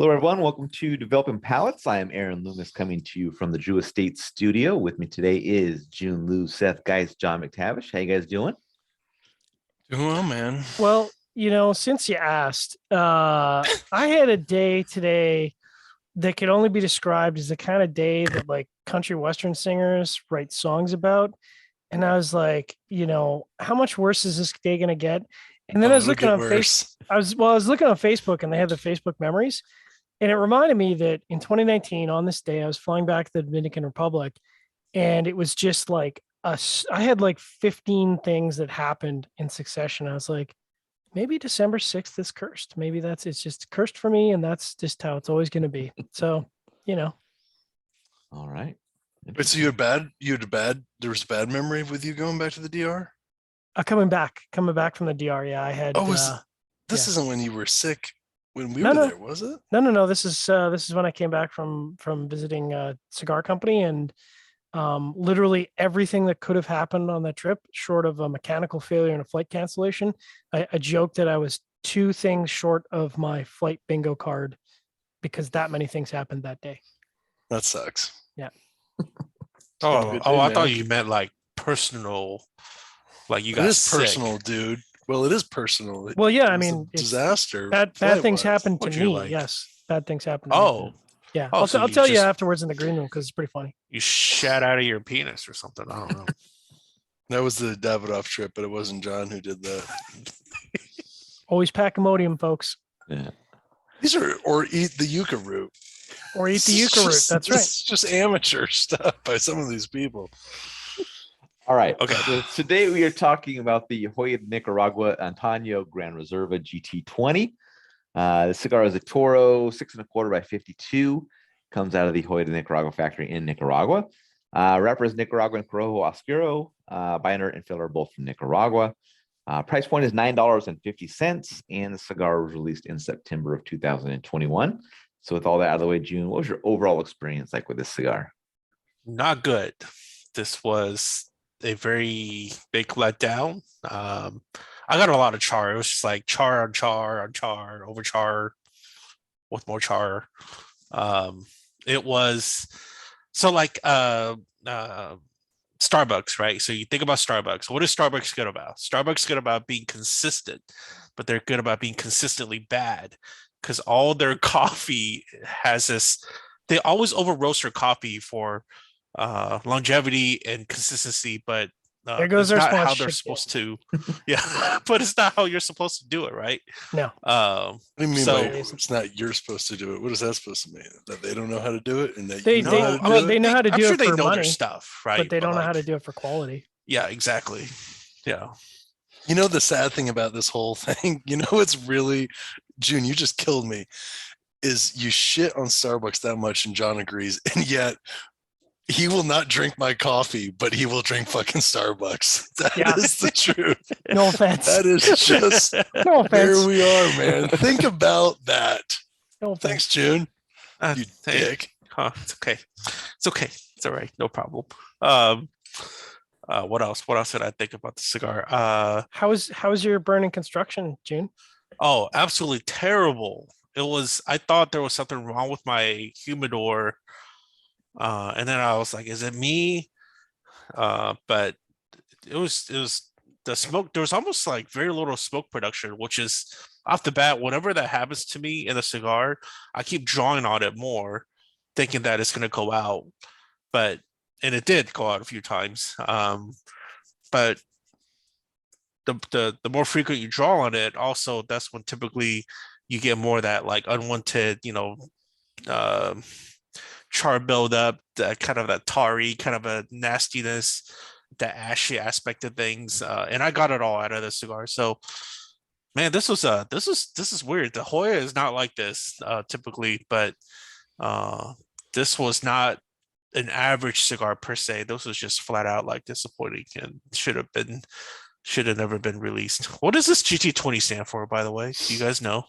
Hello, everyone. Welcome to Developing Palates. I am Aaron Loomis coming to you from the Drew Estate studio. With me today is Jiunn, Lou, Seth, Geis, John McTavish. How you guys doing? Doing well, man. Well, since you asked, I had a day today that could only be described as the kind of day that like country western singers write songs about. And I was like, how much worse is this day gonna get? And then I was It'll looking get on worse. I was looking on Facebook and they had the Facebook memories. And it reminded me that in 2019, on this day, I was flying back to the Dominican Republic, and it was just like I had like 15 things that happened in succession. I was like, maybe December 6th is cursed. Maybe it's just cursed for me, and that's just how it's always going to be. So, All right. Wait, so there was a bad memory with you going back to the DR? coming back from the DR. Yeah, I had. This yeah. isn't when you were sick when we No, were no. there, was it? No. This is when I came back from visiting a cigar company, and literally everything that could have happened on that trip, short of a mechanical failure and a flight cancellation. I joked that I was two things short of my flight bingo card because that many things happened that day. That sucks. Yeah. Have a good day, I man. thought you meant like personal, like you It got is sick. personal, dude. Well, it is personal. Well, yeah, I It was a mean, it's disaster. bad things flight-wise. happen to What'd me. you like? Yes, bad things happen to me. Oh, Yeah, Oh, so I'll you tell you just- afterwards in the green room because it's pretty funny. you shat out of your penis or something. I don't know. That was the Davidoff trip, but it wasn't John who did that. Always pack Imodium, folks, Yeah. Or eat the yucca root. or eat the It's yucca root. just- That's this right. is just amateur stuff by some of these people. All right. Okay. So today we are talking about the Joya de Nicaragua Antaño Gran Reserva GT20. The cigar is a Toro 6.25 by 52. Comes out of the Joya de Nicaragua factory in Nicaragua. Wrapper is Nicaraguan Corojo Oscuro. Binder and filler are both from Nicaragua. Price point is $9.50, and the cigar was released in September of 2021. So with all that out of the way, June, what was your overall experience like with this cigar? Not good. This was a very big letdown. I got a lot of char. It was just like char on char on char over char with more char. It was so like Starbucks, right? So you think about Starbucks. What is Starbucks good about? Starbucks good about being consistent, but they're good about being consistently bad because all their coffee has this. They always over roast their coffee for longevity and consistency, but There goes it's our not how they're sponsorship. supposed to. Yeah, but it's not how you're supposed to do it, right? No. What do you mean So- by it's not you're supposed to do it? What is that supposed to mean? That they don't know how to do it, and that They- you know they- how to well, do they it? know how to I'm do sure it they for know their money, stuff, right? but they don't know how like, to do it for quality. Yeah, exactly. Yeah. You know the sad thing about this whole thing. You know what's really, June. You just killed me. Is you shit on Starbucks that much, and John agrees, and yet he will not drink my coffee, but he will drink fucking Starbucks. That Yeah. is the truth. No offense. That is just No where offense. we are, man. Think about that. No offense. Thanks, June. You Hey, dick. it's okay. It's okay. It's all right. No problem. What else? What else did I think about the cigar? How's your burning construction, June? Oh, absolutely terrible. It was, I thought there was something wrong with my humidor. And then I was like, is it me? But it was the smoke. There was almost like very little smoke production, which is off the bat, whenever that happens to me in a cigar, I keep drawing on it more, thinking that it's gonna go out. And it did go out a few times. But the more frequent you draw on it, also that's when typically you get more of that like unwanted, char buildup, that kind of that tarry, kind of a nastiness, the ashy aspect of things. And I got it all out of the cigar. So man, this is weird. The Hoya is not like this typically, but this was not an average cigar per se. This was just flat out like disappointing and should have never been released. What does this GT20 stand for, by the way? Do you guys know?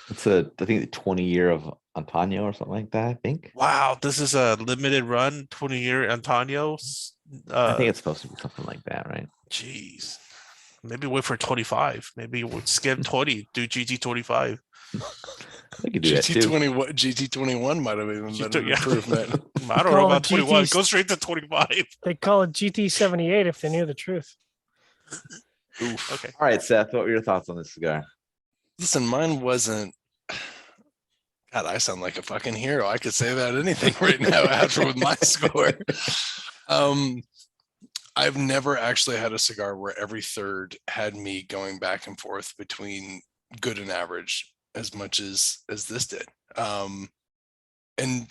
It's I think the 20 year of Antaño or something like that, I think. Wow, this is a limited run, 20-year Antaño. I think it's supposed to be something like that, right? Jeez. Maybe wait for 25. Maybe we'll skip 20, do GT25. We could do that too. GT21 might have even been an Yeah. improvement. I don't know Call it about 21. GT Go straight to 25. They call it GT78 if they knew the truth. Oof. Okay. All right, Seth, what were your thoughts on this cigar? Listen, mine wasn't. God, I sound like a fucking hero. I could say about anything right now after with my score. I've never actually had a cigar where every third had me going back and forth between good and average as much as this did. And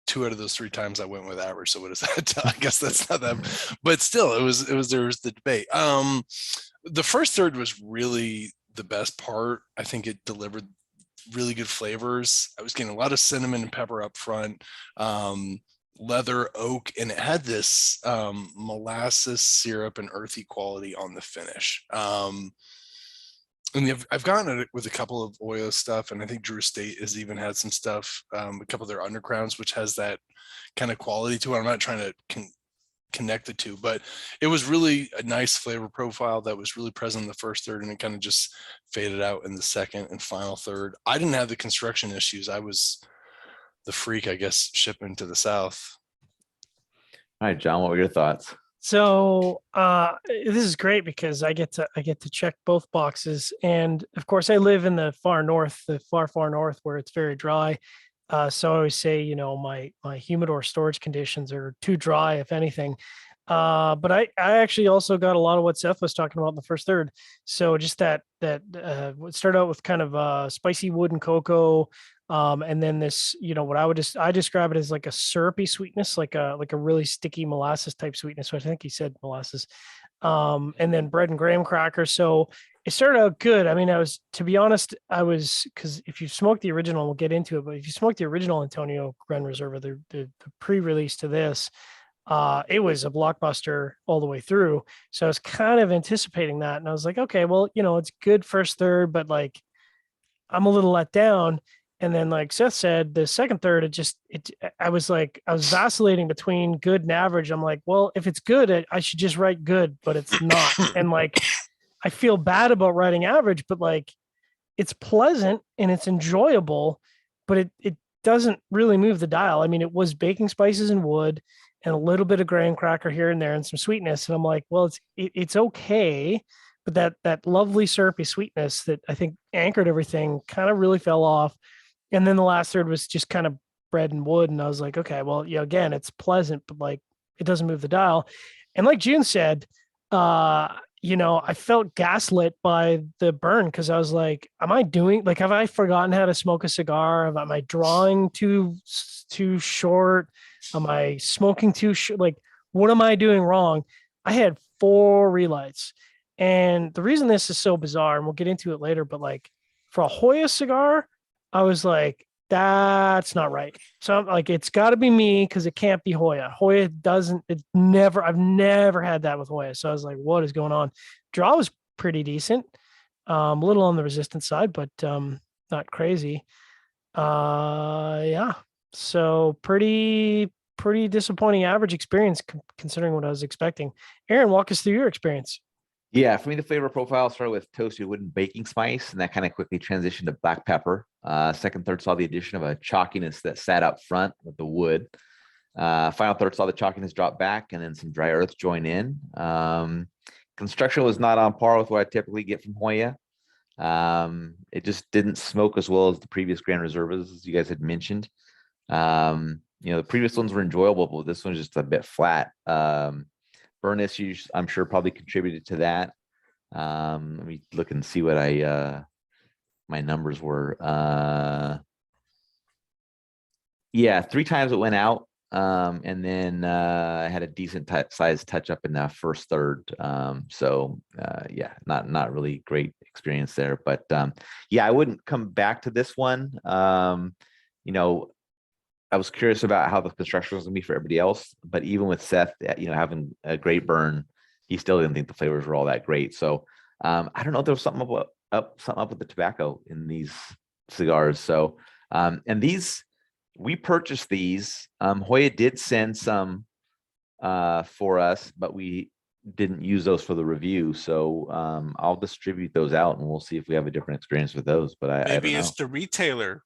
2 out of those 3 times I went with average. So what is that? I guess that's not that, but still there was the debate. The first third was really the best part. I think it delivered really good flavors. I was getting a lot of cinnamon and pepper up front, leather, oak, and it had this molasses syrup and earthy quality on the finish. And I've gotten it with a couple of Oyo stuff, and I think Drew Estate has even had some stuff, a couple of their undergrounds, which has that kind of quality to it. I'm not trying to connect the two, but it was really a nice flavor profile that was really present in the first third, and it kind of just faded out in the second and final third. I didn't have the construction issues. I was the freak, I guess, shipping to the South. All right, John, what were your thoughts? So this is great because I get to check both boxes, and of course I live in the far north, far north, where it's very dry. So I always say, my humidor storage conditions are too dry, if anything. But I actually also got a lot of what Seth was talking about in the first third. So just that it started out with kind of spicy wood and cocoa. And then this, what I describe it as like a syrupy sweetness, like a really sticky molasses type sweetness. So I think he said molasses. And then bread and graham crackers. So it started out good. I mean, to be honest, because if you smoke the original, we'll get into it, but if you smoke the original Antaño Gran Reserva, the pre-release to this, it was a blockbuster all the way through. So I was kind of anticipating that. And I was like, okay, well, it's good first third, but like, I'm a little let down. And then, like Seth said, the second third, I was vacillating between good and average. I'm like, well, if it's good, I should just write good, but it's not. And like, I feel bad about writing average, but like, it's pleasant and it's enjoyable, but it doesn't really move the dial. I mean, it was baking spices and wood and a little bit of graham cracker here and there and some sweetness. And I'm like, well, it's okay. But that lovely syrupy sweetness that I think anchored everything kind of really fell off. And then the last third was just kind of bread and wood. And I was like, okay, well, again, it's pleasant, but like it doesn't move the dial. And like Jiunn said, I felt gaslit by the burn because I was like, have I forgotten how to smoke a cigar? Am I drawing too short? Am I smoking too short? Like, what am I doing wrong? I had 4 relights. And the reason this is so bizarre, and we'll get into it later, but like for a Hoya cigar, I was like, that's not right. So I'm like, it's got to be me because it can't be Hoya. I've never had that with Hoya. So I was like, what is going on? Draw was pretty decent, a little on the resistance side, but not crazy. Yeah. So pretty disappointing average experience considering what I was expecting. Aaron, walk us through your experience. Yeah, for me, the flavor profile started with toasted wood and baking spice, and that kind of quickly transitioned to black pepper. Second third saw the addition of a chalkiness that sat up front with the wood. Final third saw the chalkiness drop back and then some dry earth join in. Construction was not on par with what I typically get from Hoya. It just didn't smoke as well as the previous Gran Reservas, as you guys had mentioned. The previous ones were enjoyable, but this one's just a bit flat. Burn issues, I'm sure, probably contributed to that. Let me look and see what my numbers were. Yeah, 3 times it went out. And then I had a decent size touch up in that first third. Yeah, not really great experience there. But yeah, I wouldn't come back to this one. I was curious about how the construction was gonna be for everybody else, but even with Seth, having a great burn, he still didn't think the flavors were all that great. So I don't know if there was something up with the tobacco in these cigars. So and we purchased these. Hoya did send some for us, but we didn't use those for the review. So I'll distribute those out and we'll see if we have a different experience with those. But I don't Maybe know. it's the retailer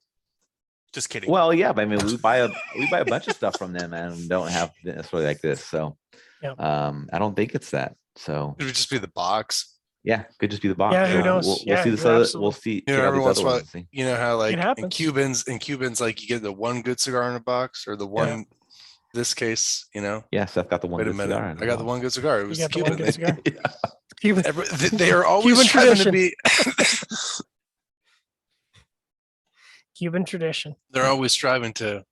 Just kidding. Well, yeah, but I mean, we buy a bunch of stuff from them and don't have necessarily like this. So, Yep. I don't think it's that. So, It would just be the box. yeah, could just be the box. Yeah, who So knows? We'll Yeah, see this you're other. absolutely- We'll see. You know, check out every these once other in a while, ones and see. you know how like in happens. Cubans, like you get the one good cigar in a box, or the one. This case, you know. Yeah, Seth got the one. Wait a good minute, cigar in I got the box. one good cigar. It You was got the one Cuban. good cigar. Yeah. Cuban, They are always Cuban trying to tradition. be. Cuban tradition. They're always striving to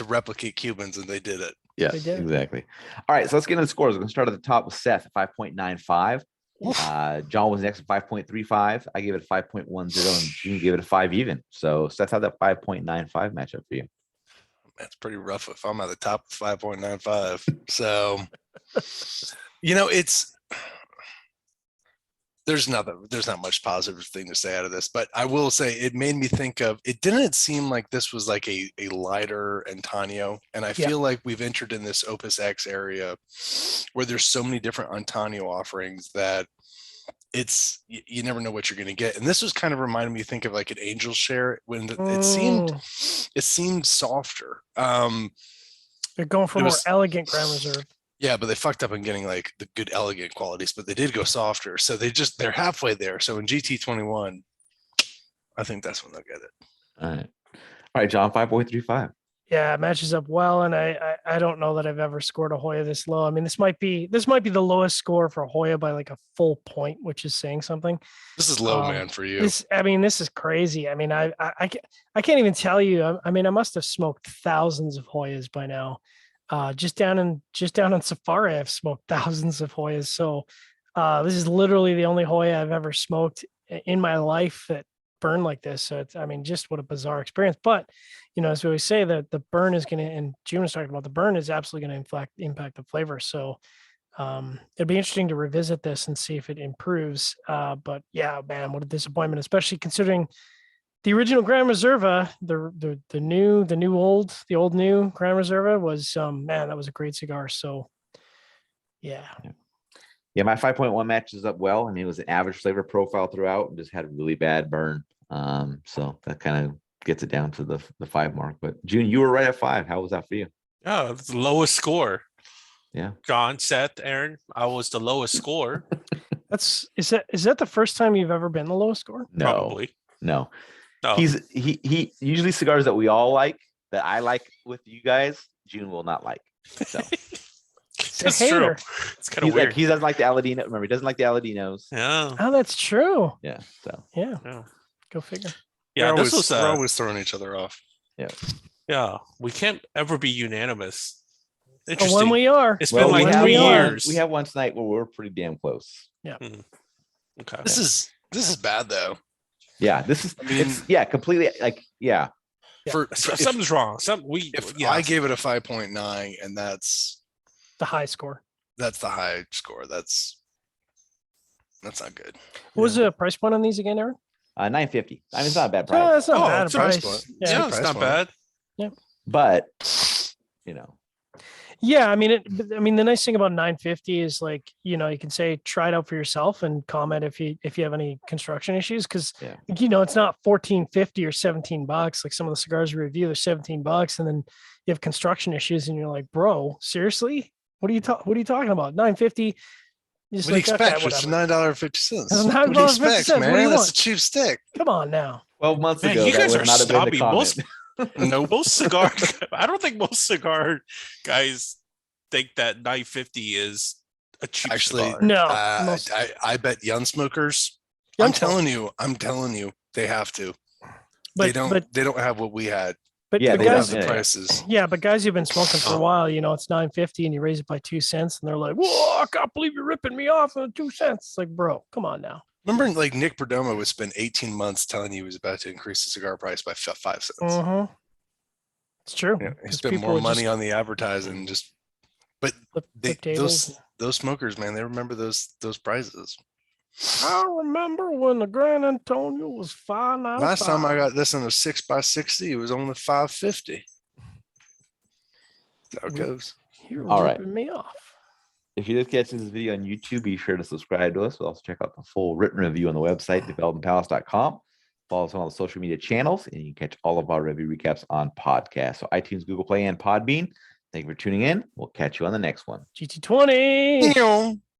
replicate Cubans, and they did it. Yeah, They did. exactly. All right, so let's get into the scores. We're gonna start at the top with Seth at 5.95. John was next at 5.35. I gave it a 5.10, and Jiunn gave it a 5 even. So Seth had that 5.95 matchup for you. That's pretty rough if I'm at the top of 5.95. So, you know, there's not much positive thing to say out of this, but I will say it made me think of, it didn't seem like this was like a lighter Antaño. And I feel like we've entered in this Opus X area where there's so many different Antaño offerings that you never know what you're going to get. And this was kind of reminding me, think of like an Angel Share when it seemed softer. They're going for more elegant Grand Reserve. Yeah, but they fucked up on getting like the good elegant qualities, but they did go softer. So they're halfway there. So in GT21, I think that's when they'll get it. All right, John, 5.35. Yeah, it matches up well, and I don't know that I've ever scored a Hoya this low. I mean, this might be the lowest score for Hoya by like a full point, which is saying something. This is low, man, for you. This is crazy. I mean, I can't even tell you. I mean, I must have smoked thousands of Hoyas by now. Just down in Safari, I've smoked thousands of Hoyas. So this is literally the only Hoya I've ever smoked in my life that burned like this. So it's, I mean, just what a bizarre experience. But you know, as we always say, that the burn is going to, and Jiunn was talking about, the burn is absolutely going to impact the flavor. So it'd be interesting to revisit this and see if it improves. But yeah, man, what a disappointment, especially considering the original Gran Reserva, the old new Gran Reserva was, man, that was a great cigar. So yeah. Yeah, my 5.1 matches up well. I mean, it was an average flavor profile throughout and just had a really bad burn. So that kind of gets it down to the 5 mark. But Jiunn, you were right at 5. How was that for you? Oh, it's the lowest score. Yeah. John, Seth, Aaron, I was the lowest score. Is that the first time you've ever been the lowest score? No, Probably. no. Oh. He usually cigars that we all like, that I like with you guys, Jiunn will not like. So That's hater. true. It's kind of weird. he doesn't like the Aladino. Remember, he doesn't like the Aladinos. Yeah. Oh, that's true. Yeah. So Yeah. Yeah. Go figure. Yeah. They're This was they're always throwing each other off. yeah. We can't ever be unanimous. But Interesting. when we are, It's well, been we like have 3 one. years. We have one tonight where we're pretty damn close. Okay. This is bad though. Yeah, it's completely like Yeah. Something's wrong. If I gave it a 5.9 and that's the high score. the high score, that's not good. What was the price point on these again, Aaron? $9.50. I mean, it's not a bad Oh, price, that's not Oh, bad it's a price price. point. Yeah. Yeah, it's price not point. bad. but you know, Yeah, I mean, the nice thing about 950 is, like, you know, you can say try it out for yourself and comment if you have any construction issues, because you know, it's not $14.50 or $17. Like some of the cigars we review, they're $17, and then you have construction issues, and you're like, bro, seriously, what are you talking about? 950. What do you expect? It's $9.50. It's What do you expect, $9.50. man? What do you That's want? a cheap stick. Come on now. 12 months Man, ago, you that guys would are not have been the snobby. comment. Nope. Most cigar, I don't think most cigar guys think that 950 is a cheap Actually, cigar. No, I bet young smokers. Young I'm telling you, they have to. They don't have what we had. But Yeah, the they They guys, have the prices. yeah, but guys who've been smoking for a while, you know, it's 950 and you raise it by 2 cents, and they're like, whoa, I can't believe you're ripping me off on 2 cents. It's like, bro, come on now. Remember, like Nick Perdomo would spend 18 months telling you he was about to increase the cigar price by 5 cents. Mm-hmm. It's true. Yeah, he 'Cause spent people more would money just on the advertising. But flip tables. those smokers, man, they remember those prices. I remember when the Gran Antonio was $5.95. Last time I got this in a 6x60, it was only $5.50. That's how it goes. You're All right. ripping me off. If you're just catching this video on YouTube, be sure to subscribe to us. We'll also check out the full written review on the website, developmentpalace.com. Follow us on all the social media channels, and you can catch all of our review recaps on podcast. So iTunes, Google Play, and Podbean. Thank you for tuning in. We'll catch you on the next one. GT20.